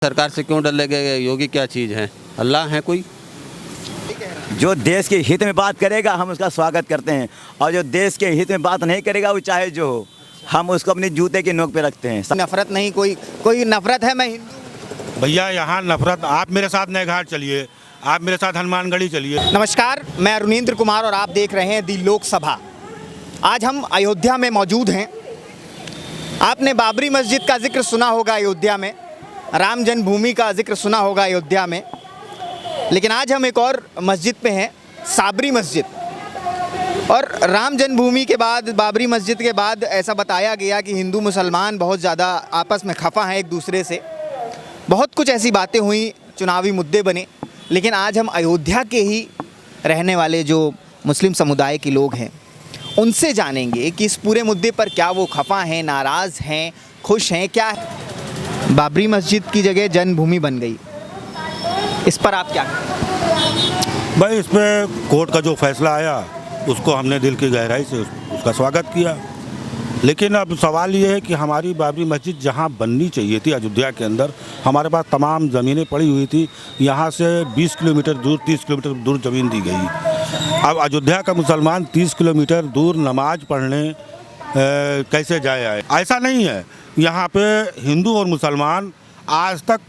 सरकार से क्यों डर लगेगा? योगी क्या चीज़ है? अल्लाह है कोई? जो देश के हित में बात करेगा हम उसका स्वागत करते हैं, और जो देश के हित में बात नहीं करेगा वो चाहे जो हो, हम उसको अपने जूते की नोक पे रखते हैं। नफरत नहीं, कोई नफरत है? मैं हिंदू। भैया यहाँ नफरत, आप मेरे साथ नए घाट चलिए, आप मेरे साथ हनुमानगढ़ी चलिए। नमस्कार, मैं अरुणेंद्र कुमार और आप देख रहे हैं दी लोकसभा। आज हम अयोध्या में मौजूद हैं। आपने बाबरी मस्जिद का जिक्र सुना होगा अयोध्या में, राम जन्मभूमि का जिक्र सुना होगा अयोध्या में, लेकिन आज हम एक और मस्जिद पे हैं, साबरी मस्जिद। और राम जन्मभूमि के बाद, बाबरी मस्जिद के बाद ऐसा बताया गया कि हिंदू मुसलमान बहुत ज़्यादा आपस में खफा हैं एक दूसरे से। बहुत कुछ ऐसी बातें हुई, चुनावी मुद्दे बने, लेकिन आज हम अयोध्या के ही रहने वाले जो मुस्लिम समुदाय के लोग हैं उनसे जानेंगे कि इस पूरे मुद्दे पर क्या वो खफा हैं, नाराज़ हैं, खुश हैं, क्या है। बाबरी मस्जिद की जगह जन्मभूमि बन गई, इस पर आप क्या कहें? भाई इस पर कोर्ट का जो फैसला आया उसको हमने दिल की गहराई से उसका स्वागत किया, लेकिन अब सवाल ये है कि हमारी बाबरी मस्जिद जहाँ बननी चाहिए थी अयोध्या के अंदर, हमारे पास तमाम ज़मीनें पड़ी हुई थी। यहाँ से 20 किलोमीटर दूर, 30 किलोमीटर दूर ज़मीन दी गई। अब अयोध्या का मुसलमान 30 किलोमीटर दूर नमाज पढ़ने कैसे जाए आए? ऐसा नहीं है। यहाँ पे हिंदू और मुसलमान आज तक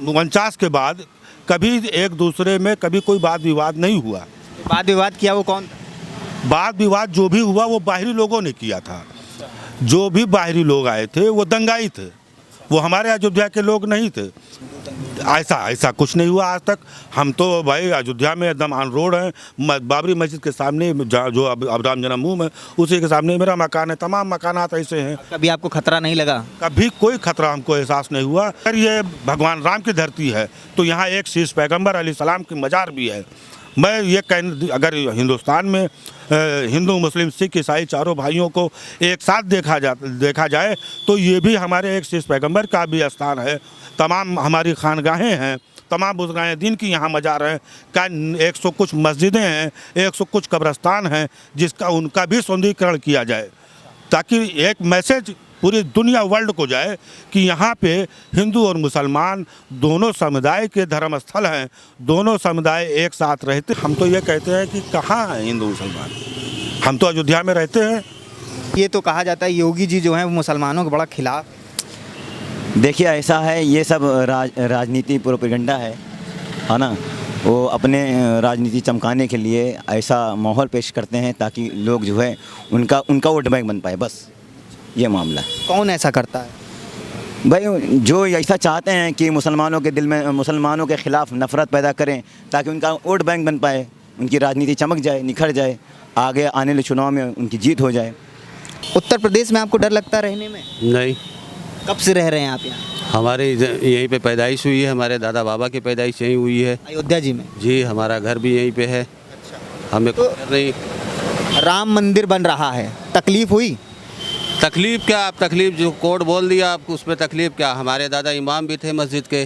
49 के बाद कभी एक दूसरे में कभी कोई वाद विवाद नहीं हुआ। वाद विवाद किया वो कौन? वाद विवाद जो भी हुआ वो बाहरी लोगों ने किया था। जो भी बाहरी लोग आए थे वो दंगाई थे, वो हमारे अयोध्या के लोग नहीं थे। ऐसा कुछ नहीं हुआ आज तक। हम तो भाई अयोध्या में एकदम ऑन रोड हैं। बाबरी मस्जिद के सामने जो अब राम जन्मभूमि है उसी के सामने मेरा मकान है। तमाम मकानात ऐसे हैं। कभी आपको खतरा नहीं लगा? कभी कोई खतरा हमको एहसास नहीं हुआ। अगर ये भगवान राम की धरती है तो यहाँ एक शीश पैगम्बर अलैहिस्सलाम की मज़ार भी है। मैं ये अगर हिंदुस्तान में हिंदू मुस्लिम सिख ईसाई चारों भाइयों को एक साथ देखा जाए तो ये भी हमारे एक शीश पैगम्बर का भी स्थान है। तमाम हमारी खानगाहें हैं, तमाम बुज़ुर्गान दीन की यहाँ मज़ार हैं, का 100 कुछ मस्जिदें हैं, 100 कुछ कब्रस्तान हैं, जिसका उनका भी सौंदर्यीकरण किया जाए, ताकि एक मैसेज पूरी दुनिया वर्ल्ड को जाए कि यहाँ पे हिंदू और मुसलमान दोनों समुदाय के धर्म स्थल हैं, दोनों समुदाय एक साथ रहते। हम तो ये कहते हैं कि कहाँ हैं हिंदू मुसलमान? हम तो अयोध्या में रहते हैं। ये तो कहा जाता है योगी जी जो हैं वो मुसलमानों के बड़ा खिलाफ। देखिए ऐसा है, ये सब राजनीति प्रोपेगेंडा है ना। वो अपने राजनीति चमकाने के लिए ऐसा माहौल पेश करते हैं ताकि लोग जो है उनका वोट बैंक बन पाए, बस ये मामला है। कौन ऐसा करता है? भाई जो ऐसा चाहते हैं कि मुसलमानों के दिल में मुसलमानों के ख़िलाफ़ नफ़रत पैदा करें ताकि उनका वोट बैंक बन पाए, उनकी राजनीति चमक जाए, निखर जाए, आगे आने वाले चुनाव में उनकी जीत हो जाए। उत्तर प्रदेश में आपको डर लगता है रहने में? नहीं। कब से रह रहे हैं आप यहाँ? हमारे यहीं पे पैदाइश हुई है, हमारे दादा बाबा की पैदाइश यहीं हुई है। अयोध्या जी में? जी, हमारा घर भी यहीं पे है। अच्छा। हमें तो नहीं राम मंदिर बन रहा है, तकलीफ़ हुई? तकलीफ़ क्या? आप तकलीफ़ जो कोर्ट बोल दिया आपको, उसमें तकलीफ़ क्या? हमारे दादा इमाम भी थे मस्जिद के,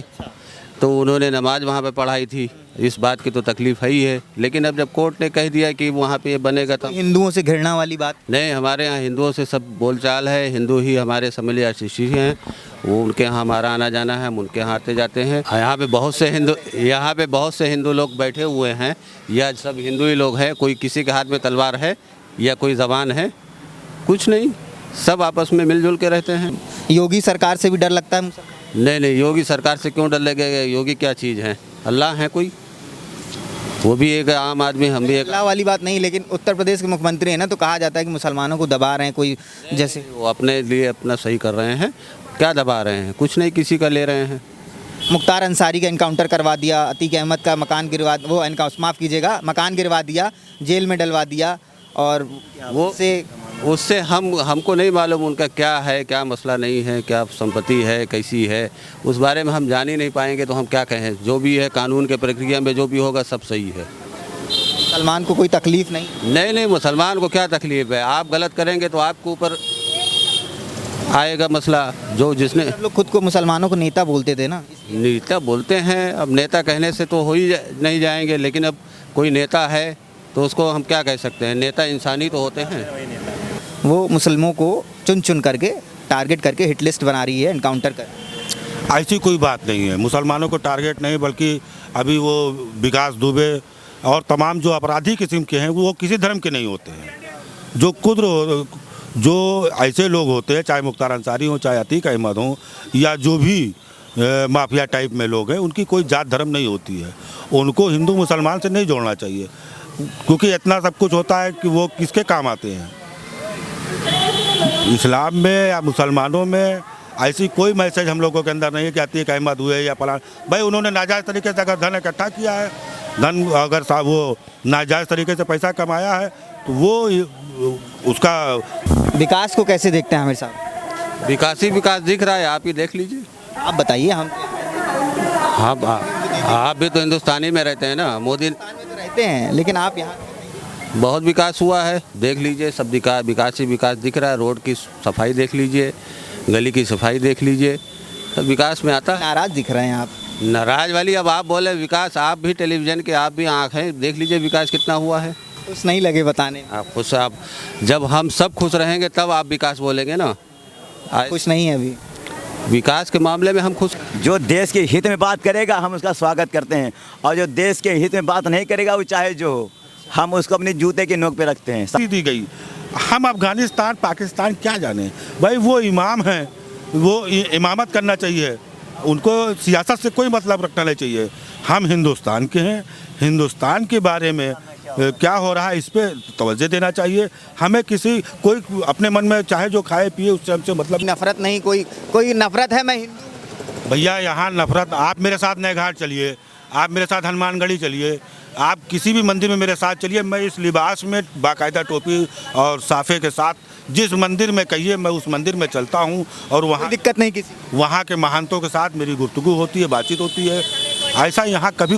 तो उन्होंने नमाज वहाँ पे पढ़ाई थी, इस बात की तो तकलीफ़ है ही है। लेकिन अब जब कोर्ट ने कह दिया कि वहाँ पे ये बनेगा तो हिंदुओं से घृणा वाली बात नहीं। हमारे यहाँ हिंदुओं से सब बोलचाल है, हिंदू ही हमारे समझ आशीषी हैं। वो उनके यहाँ हमारा आना जाना है, हम उनके यहाँ आते जाते हैं। यहाँ पे बहुत से हिंदू लोग बैठे हुए हैं, या सब हिंदू ही लोग हैं। कोई किसी के हाथ में तलवार है या कोई ज़बान है, कुछ नहीं, सब आपस में मिलजुल के रहते हैं। योगी सरकार से भी डर लगता है? नहीं, योगी सरकार से क्यों डर लगेगा? योगी क्या चीज़ है? अल्लाह है कोई? वो भी एक आम आदमी, हम भी एक। अल्लाह वाली बात नहीं, लेकिन उत्तर प्रदेश के मुख्यमंत्री हैं ना, तो कहा जाता है कि मुसलमानों को दबा रहे हैं कोई, जैसे वो अपने लिए अपना सही कर रहे हैं। क्या दबा रहे हैं? कुछ नहीं, किसी का ले रहे हैं। मुख्तार अंसारी का इनकाउंटर करवा दिया, अतीक अहमद का मकान मकान गिरवा दिया, जेल में डलवा दिया। और उससे हमको नहीं मालूम उनका क्या है, क्या मसला नहीं है, क्या संपत्ति है, कैसी है, उस बारे में हम जान ही नहीं पाएंगे तो हम क्या कहें। जो भी है कानून के प्रक्रिया में जो भी होगा सब सही है। मुसलमान को कोई तकलीफ़ नहीं? नहीं, मुसलमान को क्या तकलीफ़ है? आप गलत करेंगे तो आपके ऊपर आएगा मसला। जो जिसने लोग खुद को मुसलमानों को नेता बोलते थे ना। नेता बोलते हैं, अब नेता कहने से तो हो ही नहीं जाएंगे, लेकिन अब कोई नेता है तो उसको हम क्या कह सकते हैं? नेता इंसानी तो होते हैं। वो मुसलमानों को चुन करके टारगेट करके हिट लिस्ट बना रही है, एनकाउंटर कर। ऐसी कोई बात नहीं है, मुसलमानों को टारगेट नहीं, बल्कि अभी वो विकास दुबे और तमाम जो अपराधी किस्म के हैं वो किसी धर्म के नहीं होते हैं। जो ऐसे लोग होते हैं, चाहे मुख्तार अंसारी हो, चाहे अतीक अहमद हो, या जो भी माफिया टाइप में लोग हैं, उनकी कोई जात धर्म नहीं होती है। उनको हिंदू मुसलमान से नहीं जोड़ना चाहिए, क्योंकि इतना सब कुछ होता है कि वो किसके काम आते हैं। इस्लाम में या मुसलमानों में ऐसी कोई मैसेज हम लोगों के अंदर नहीं है कि अतीक अहमद हुए या फलान। भाई उन्होंने नाजायज़ तरीके से अगर धन इकट्ठा किया है, धन अगर वो नाजायज़ तरीके से पैसा कमाया है, तो वो उसका विकास को कैसे देखते हैं आमिर साहब? विकास ही विकास दिख रहा है, आप ही देख लीजिए। आप बताइए। हम आप भी तो हिंदुस्तानी में रहते हैं ना, मोदी में तो रहते हैं, लेकिन आप यहाँ बहुत विकास हुआ है, देख लीजिए। सब विकास ही विकास दिख रहा है। रोड की सफाई देख लीजिए, गली की सफाई देख लीजिए, सब विकास में आता है। नाराज दिख रहे हैं आप। नाराज वाली अब आप बोले विकास, आप भी टेलीविज़न के, आप भी आँख हैं, देख लीजिए विकास कितना हुआ है। खुश नहीं लगे बताने? आप खुश, आप जब हम सब खुश रहेंगे तब आप विकास बोलेंगे ना। खुश नहीं है अभी विकास के मामले में हम खुश। जो देश के हित में बात करेगा हम उसका स्वागत करते हैं, और जो देश के हित में बात नहीं करेगा वो चाहे जो हो, हम उसको अपने जूते के नोक पे रखते हैं। दी गई। हम अफगानिस्तान पाकिस्तान क्या जाने, भाई वो इमाम हैं, वो इमामत करना चाहिए, उनको सियासत से कोई मतलब रखना नहीं चाहिए। हम हिंदुस्तान के हैं, हिंदुस्तान के बारे में क्या हो रहा है इस पे तवज्जो देना चाहिए। हमें कोई अपने मन में चाहे जो खाए पिए उससे हमसे मतलब नफरत नहीं, कोई नफरत है? मैं हिंदू। भैया यहाँ नफरत, आप मेरे साथ नए घाट चलिए, आप मेरे साथ हनुमानगढ़ी चलिए, आप किसी भी मंदिर में मेरे साथ चलिए, मैं इस लिबास में बाकायदा टोपी और साफे के साथ जिस मंदिर में कहिए मैं उस मंदिर में चलता हूँ, और वहाँ दिक्कत नहीं किसी। वहाँ के महंतों के साथ मेरी गुफ्तगू होती है, बातचीत होती है। ऐसा यहाँ कभी